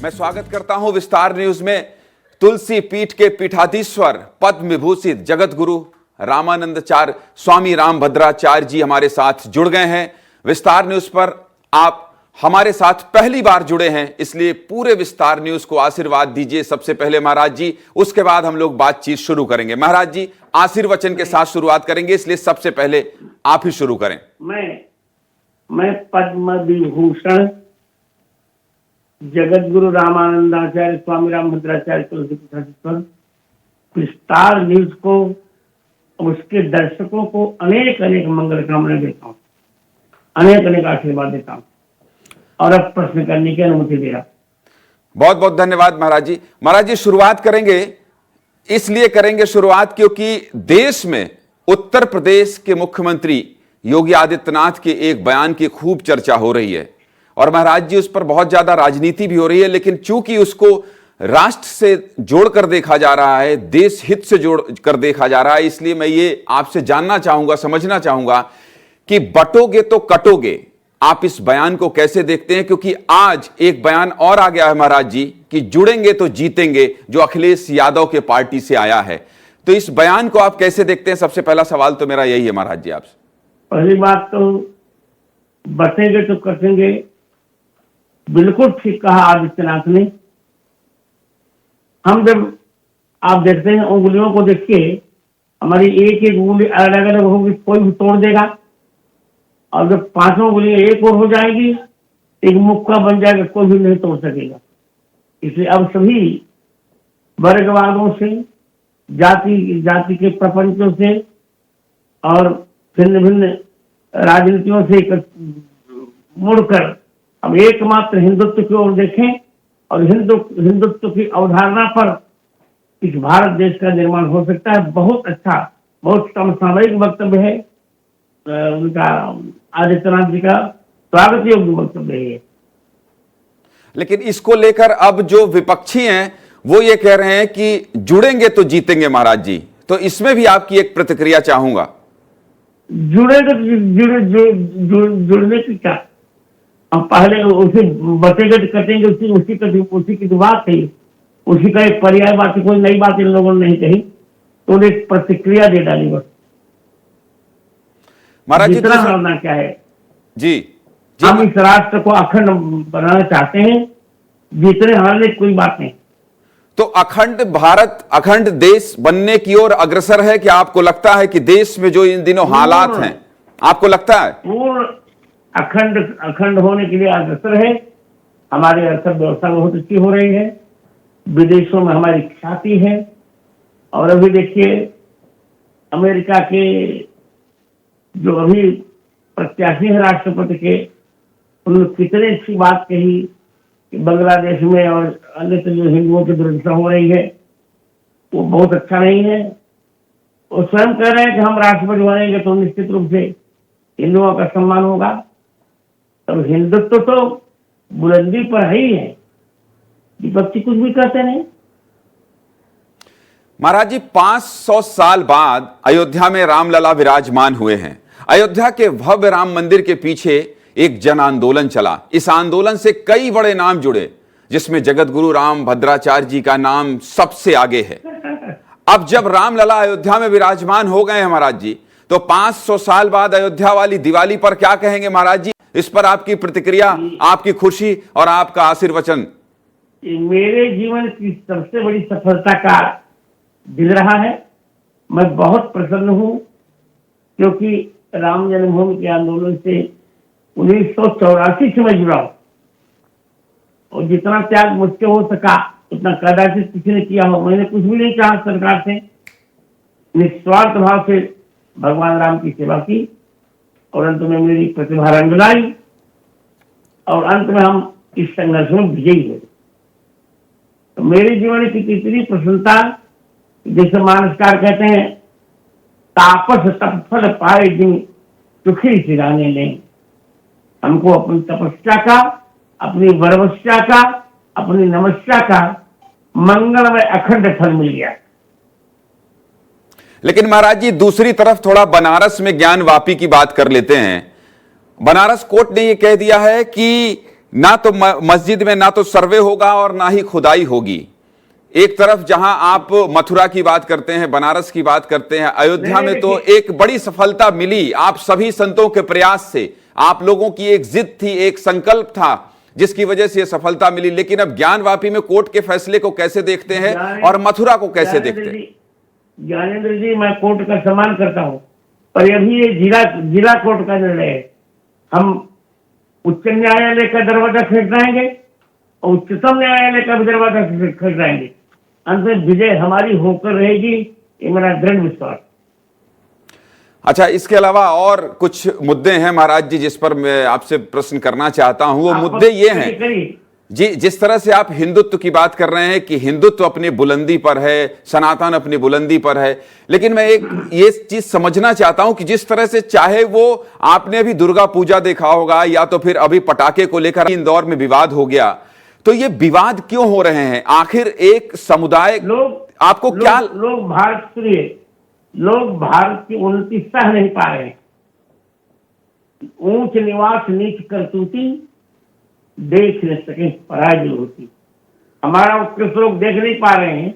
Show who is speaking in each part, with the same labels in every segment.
Speaker 1: मैं स्वागत करता हूं विस्तार न्यूज में। तुलसी पीठ के पीठाधीश्वर पद्म विभूषित जगत गुरु रामानंदाचार्य स्वामी रामभद्राचार्य जी हमारे साथ जुड़ गए हैं। विस्तार न्यूज पर आप हमारे साथ पहली बार जुड़े हैं, इसलिए पूरे विस्तार न्यूज को आशीर्वाद दीजिए। सबसे पहले महाराज जी, उसके बाद हम लोग बातचीत शुरू करेंगे। महाराज जी आशीर्वचन के साथ शुरुआत करेंगे, इसलिए सबसे पहले आप ही शुरू करें।
Speaker 2: मैं पद्म विभूषण जगत गुरु रामानंदाचार्य स्वामी रामभद्राचार्य तुलसी पीठाधीश्वर विस्तार न्यूज को, उसके दर्शकों को अनेक अनेक मंगल कामना देता हूँ, अनेक अनेक आशीर्वाद देता हूँ और अब प्रश्न करने की अनुमति दे रहा।
Speaker 1: बहुत बहुत धन्यवाद महाराज जी। महाराज जी शुरुआत करेंगे, इसलिए करेंगे शुरुआत क्योंकि देश में उत्तर प्रदेश के मुख्यमंत्री योगी आदित्यनाथ के एक बयान की खूब चर्चा हो रही है और महाराज जी उस पर बहुत ज्यादा राजनीति भी हो रही है, लेकिन चूंकि उसको राष्ट्र से जोड़कर देखा जा रहा है, देश हित से जोड़ कर देखा जा रहा है, इसलिए मैं ये आपसे जानना चाहूंगा, समझना चाहूंगा कि बटोगे तो कटोगे, आप इस बयान को कैसे देखते हैं? क्योंकि आज एक बयान और आ गया है महाराज जी कि जुड़ेंगे तो जीतेंगे, जो अखिलेश यादव के पार्टी से आया है, तो इस बयान को आप कैसे देखते हैं? सबसे पहला सवाल तो मेरा यही है महाराज जी आपसे।
Speaker 2: पहली बात तो बटेंगे तो कटेंगे, बिल्कुल ठीक कहा आदित्यनाथ ने। हम जब आप देखते हैं उंगलियों को देखिए, हमारी एक एक उंगली अलग अलग होगी, कोई भी तोड़ देगा, और जब पांचों उंगलियां एक और हो जाएगी, एक मुक्का बन जाएगा, कोई भी नहीं तोड़ सकेगा। इसलिए अब सभी वर्गवादों से, जाति के प्रपंचों से और भिन्न भिन्न राजनीतियों से मुड़कर अब एकमात्र हिंदुत्व की ओर देखें और हिंदुत्व की अवधारणा पर इस भारत देश का निर्माण हो सकता है। बहुत अच्छा, बहुत समसामयिक वक्तव्य है उनका, आदित्यनाथ जी का स्वागत योग्य वक्तव्य है।
Speaker 1: लेकिन इसको लेकर अब जो विपक्षी हैं वो ये कह रहे हैं कि जुड़ेंगे तो जीतेंगे महाराज जी, तो इसमें भी आपकी एक प्रतिक्रिया चाहूंगा।
Speaker 2: जुड़ने की क्या, हम पहले उसी बटेंगे कटेंगे, उसी की बात थी, उसी का एक पर्याय बात, कोई नई बात इन लोगों ने नहीं कही, तो उन्हें एक प्रतिक्रिया दे डाली बस।
Speaker 1: महाराज जी
Speaker 2: जितना करना क्या है
Speaker 1: जी,
Speaker 2: हम इस राष्ट्र को अखंड बनाना चाहते हैं, जितने हमारे कोई बात नहीं।
Speaker 1: तो अखंड भारत, अखंड देश बनने की ओर अग्रसर है कि आपको लगता है कि देश में जो इन दिनों हालात हैं, आपको लगता है
Speaker 2: पूर्ण अखंड होने के लिए अग्रसर है? हमारी अर्थव्यवस्था बहुत अच्छी हो रही है, विदेशों में हमारी ख्याति है, और अभी देखिए अमेरिका के जो अभी प्रत्याशी है राष्ट्रपति के, उन्होंने कितनी अच्छी बात कही कि बांग्लादेश में और अन्य जो हिंदुओं की दुर्दशा हो रही है वो बहुत अच्छा नहीं है। वो स्वयं कह रहे हैं कि हम राष्ट्रपति बनेंगे तो निश्चित रूप से हिंदुओं का सम्मान होगा। तब हिंदुत्व तो बुलंदी पर ही है, विपक्षी कुछ भी कहते नहीं।
Speaker 1: महाराज जी 500 साल बाद अयोध्या में रामलला विराजमान हुए हैं। अयोध्या के भव्य राम मंदिर के पीछे एक जन आंदोलन चला। इस आंदोलन से कई बड़े नाम जुड़े, जिसमें जगत गुरु रामभद्राचार्य जी का नाम सबसे आगे है। अब जब रामलला अयोध्या में विराजमान हो गए हैं महाराज जी, तो 500 साल बाद अयोध्या वाली दिवाली पर क्या कहेंगे महाराज जी? इस पर आपकी प्रतिक्रिया, आपकी खुशी और आपका आशीर्वचन।
Speaker 2: मेरे जीवन की सबसे बड़ी सफलता का दिन रहा है। मैं बहुत प्रसन्न हूं क्योंकि राम जन्मभूमि के आंदोलन से 1984 से मैं जुड़ा हूं, और जितना त्याग मुझसे हो सका उतना कदाचित किसी ने किया हो। मैंने कुछ भी नहीं चाहा सरकार से, निस्वार्थ भाव से भगवान राम की सेवा की, और अंत में मेरी प्रतिभा रंग लाई, और अंत में हम इस संघर्ष में विजयी हुए। तो मेरे जीवन की कितनी प्रसन्नता, जैसे मानसकार कहते हैं, तापस तपफल पाए जिन सुखी सिराने नहीं। हमको अपनी तपस्या का, अपनी वरवस्या का, अपनी नमस्या का मंगलमय अखंड फल मिल गया।
Speaker 1: लेकिन महाराज जी दूसरी तरफ थोड़ा बनारस में ज्ञान वापी की बात कर लेते हैं। बनारस कोर्ट ने यह कह दिया है कि ना तो मस्जिद में ना तो सर्वे होगा और ना ही खुदाई होगी। एक तरफ जहां आप मथुरा की बात करते हैं, बनारस की बात करते हैं, अयोध्या में तो एक बड़ी सफलता मिली आप सभी संतों के प्रयास से। आप लोगों की एक जिद थी, एक संकल्प था जिसकी वजह से यह सफलता मिली। लेकिन अब ज्ञानवापी में कोर्ट के फैसले को कैसे देखते हैं और मथुरा को कैसे देखते हैं?
Speaker 2: ज्ञानेंद्र जी, मैं कोर्ट का सम्मान करता हूं, पर अभी ये जिला कोर्ट का निर्णय है। हम उच्च न्यायालय का दरवाजा खटखटाएंगे और उच्चतम न्यायालय का भी दरवाजा खटखटाएंगे। अंत में विजय हमारी होकर रहेगी, ये मेरा दृढ़ विश्वास।
Speaker 1: अच्छा, इसके अलावा और कुछ मुद्दे हैं महाराज जी जिस पर मैं आपसे प्रश्न करना चाहता हूं। वो मुद्दे ये हैं जी, जिस तरह से आप हिंदुत्व की बात कर रहे हैं कि हिंदुत्व अपनी बुलंदी पर है, सनातन अपनी बुलंदी पर है, लेकिन मैं एक ये चीज समझना चाहता हूं कि जिस तरह से, चाहे वो आपने अभी दुर्गा पूजा देखा होगा या तो फिर अभी पटाखे को लेकर इंदौर में विवाद हो गया, तो ये विवाद क्यों हो रहे हैं? आखिर एक समुदाय आपको क्या
Speaker 2: लोग भारत की उन्नति सह नहीं पा रहे हैं। ऊंच निवास नीच करतूती देख न सके पराजय होती। हमारा उत्कृष्ट लोग देख नहीं पा रहे हैं,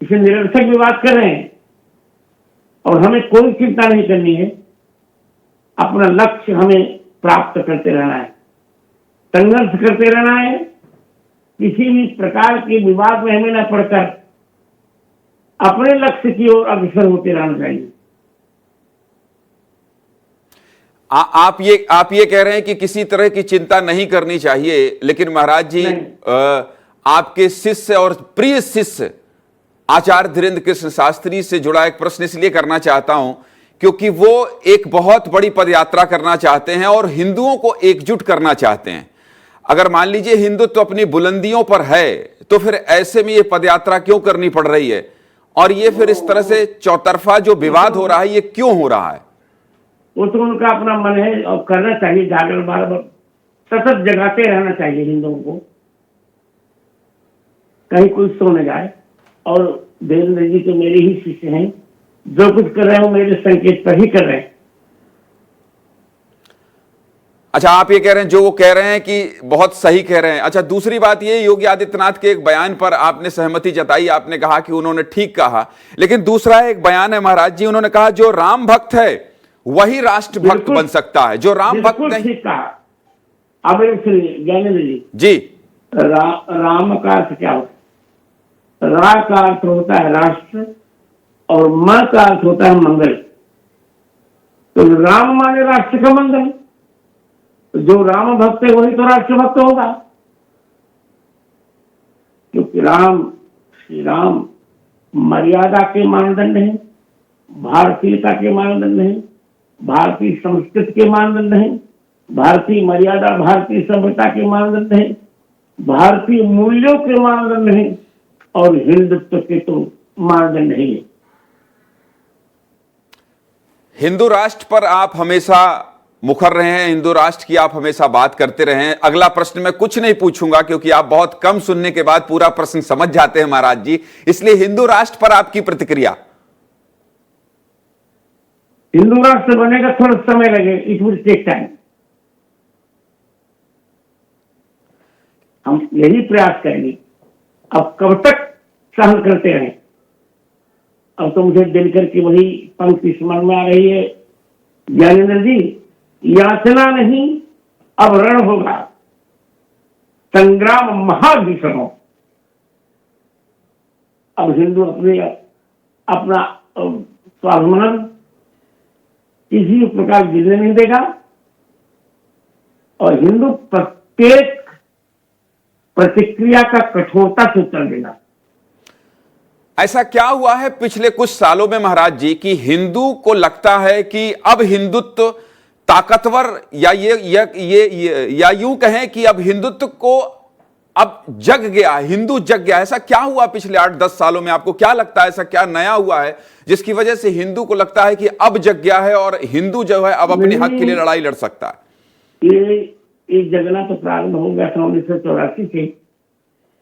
Speaker 2: इसे निरर्थक विवाद कर रहे हैं और हमें कोई चिंता नहीं करनी है। अपना लक्ष्य हमें प्राप्त करते रहना है, संघर्ष करते रहना है। किसी भी प्रकार के विवाद में हमें न पड़कर अपने लक्ष्य की ओर अग्रसर होते रहना चाहिए।
Speaker 1: आप ये कह रहे हैं कि किसी तरह की चिंता नहीं करनी चाहिए, लेकिन महाराज जी आपके शिष्य और प्रिय शिष्य आचार्य धीरेन्द्र कृष्ण शास्त्री से जुड़ा एक प्रश्न इसलिए करना चाहता हूं क्योंकि वो एक बहुत बड़ी पदयात्रा करना चाहते हैं और हिंदुओं को एकजुट करना चाहते हैं। अगर मान लीजिए हिंदुत्व अपनी बुलंदियों पर है तो फिर ऐसे में ये पदयात्रा क्यों करनी पड़ रही है, और ये फिर इस तरह से चौतरफा जो विवाद हो रहा है ये क्यों हो रहा है?
Speaker 2: वो तो उनका अपना मन है और करना चाहिए। जागरण बार बार सतत जगाते रहना चाहिए हिंदुओं को, कहीं कोई सो न जाए। और देवेंद्र जी तो मेरे ही शिष्य हैं, जो कुछ कर रहे हैं वो मेरे संकेत पर ही कर रहे हैं।
Speaker 1: अच्छा, आप ये कह रहे हैं, जो वो कह रहे हैं कि बहुत सही कह रहे हैं। अच्छा, दूसरी बात ये, योगी आदित्यनाथ के एक बयान पर आपने सहमति जताई, आपने कहा कि उन्होंने ठीक कहा, लेकिन दूसरा एक बयान है महाराज जी, उन्होंने कहा जो राम भक्त है वही राष्ट्र भक्त बन सकता है, जो राम भक्त नहीं।
Speaker 2: ठीक कहा। अब सुनिए ज्ञानेंद्र
Speaker 1: जी,
Speaker 2: राम का अर्थ क्या होता है? रा का अर्थ होता है राष्ट्र और म का अर्थ होता है मंगल। तो राम माने राष्ट्र का मंगल, जो राम भक्त है वही तो राष्ट्र भक्त होगा, क्योंकि श्री राम मर्यादा के मानदंड हैं, भारतीयता के मानदंड हैं, भारतीय संस्कृति के मानदंड हैं, भारतीय मर्यादा, भारतीय सभ्यता के मानदंड हैं, भारतीय मूल्यों के मानदंड हैं और हिंदुत्व के तो मानदंड नहीं है।
Speaker 1: हिंदू राष्ट्र पर आप हमेशा मुखर रहे हैं, हिंदू राष्ट्र की आप हमेशा बात करते रहे हैं। अगला प्रश्न मैं कुछ नहीं पूछूंगा क्योंकि आप बहुत कम सुनने के बाद पूरा प्रश्न समझ जाते हैं महाराज जी, इसलिए हिंदू राष्ट्र पर आपकी प्रतिक्रिया।
Speaker 2: हिंदू राष्ट्र बनेगा, थोड़ा समय लगे, इट विल टेक टाइम। हम यही प्रयास करेंगे। अब कब तक सहन करते रहें? अब तो मुझे दिनकर की वही पंक्ति स्मरण में आ रही है, ज्ञानेंद्र जी, याचना नहीं अब रण होगा, संग्राम महाभीषण हो। अब हिंदू अपना स्वाभिमान किसी प्रकार गिरने नहीं देगा और हिंदू प्रत्येक प्रतिक्रिया का कठोरता से उत्तर देगा।
Speaker 1: ऐसा क्या हुआ है पिछले कुछ सालों में महाराज जी कि हिंदू को लगता है कि अब हिंदुत्व ताकतवर, या यूं कहें कि अब हिंदुत्व को अब जग गया, हिंदू जग गया? ऐसा क्या हुआ पिछले 8-10 सालों में? आपको क्या लगता है ऐसा क्या नया हुआ है जिसकी वजह से हिंदू को लगता है कि अब जग गया है और हिंदू जो है अब अपने हक के लिए लड़ाई लड़ सकता है?
Speaker 2: ये जगना तो प्रारंभ हो गया था 1984 से,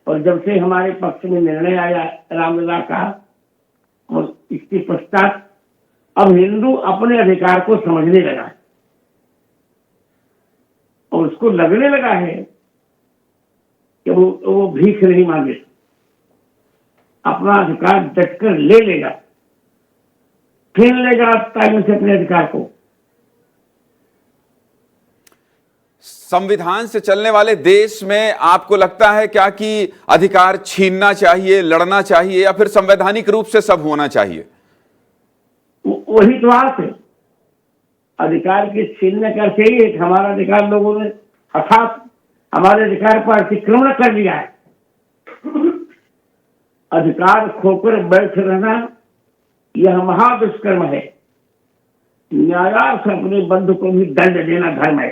Speaker 2: और जब से हमारे पक्ष में निर्णय आया रामलला का, और इसके पश्चात अब हिंदू अपने अधिकार को समझने लगा है और उसको लगने लगा है कि वो भीख नहीं मांगे, अपना अधिकार डटकर ले लेगा, छीन लेगा ताकि से अपने अधिकार को।
Speaker 1: संविधान से चलने वाले देश में आपको लगता है क्या कि अधिकार छीनना चाहिए, लड़ना चाहिए, या फिर संवैधानिक रूप से सब होना चाहिए?
Speaker 2: वही तो बात है, अधिकार के छीनने का सही है। हमारा अधिकार लोगों ने अर्थात हमारे अधिकार पर अतिक्रमण कर लिया है। अधिकार खोकर बैठ रहना यह महादुष्कर्म है। न्यायालय से अपने बंधु को भी दंड देना धर्म है।